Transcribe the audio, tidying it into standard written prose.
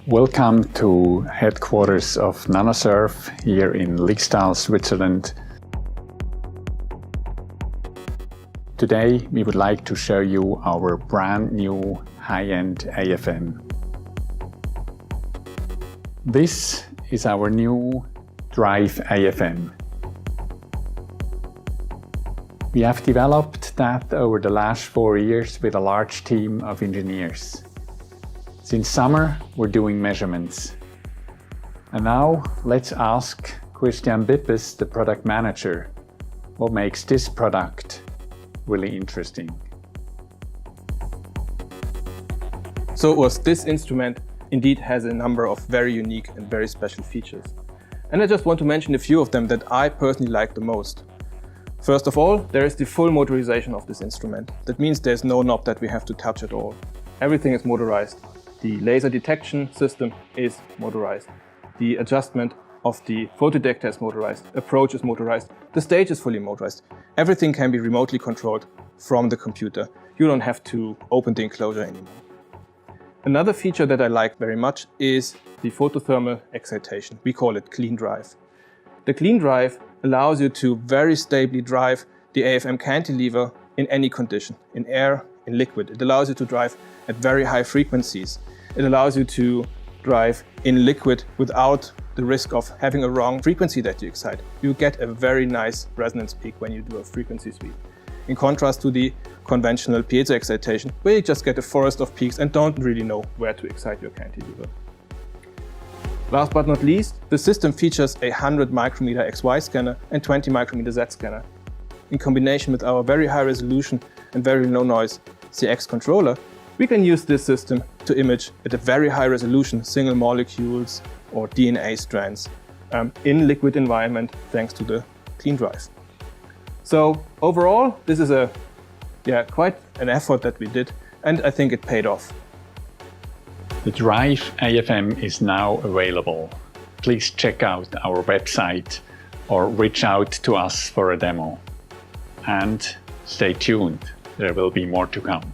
Welcome to headquarters of Nanosurf here in Liechtenstein, Switzerland. Today we would like to show you our brand new high-end AFM. This is our new DriveAFM. We have developed that over the last 4 years with a large team of engineers. Since summer, we're doing measurements. And now let's ask Christian Bippes, the product manager, what makes this product really interesting. So Urs, this instrument indeed has a number of very unique and very special features. And I just want to mention a few of them that I personally like the most. First of all, there is the full motorization of this instrument. That means there's no knob that we have to touch at all. Everything is motorized. The laser detection system is motorized. The adjustment of the photodetector is motorized. Approach is motorized. The stage is fully motorized. Everything can be remotely controlled from the computer. You don't have to open the enclosure anymore. Another feature that I like very much is the photothermal excitation. We call it CleanDrive. The CleanDrive allows you to very stably drive the AFM cantilever in any condition, in air, in liquid. It allows you to drive at very high frequencies. It allows you to drive in liquid without the risk of having a wrong frequency that you excite. You get a very nice resonance peak when you do a frequency sweep. In contrast to the conventional piezo excitation, where you just get a forest of peaks and don't really know where to excite your cantilever. Last but not least, the system features a 100 micrometer XY scanner and 20 micrometer Z scanner. In combination with our very high resolution and very low noise CX controller, we can use this system to image at a very high resolution single molecules or DNA strands in liquid environment thanks to the CleanDrive. So overall, this is quite an effort that we did, and I think it paid off. The DriveAFM is now available. Please check out our website or reach out to us for a demo. And stay tuned, there will be more to come.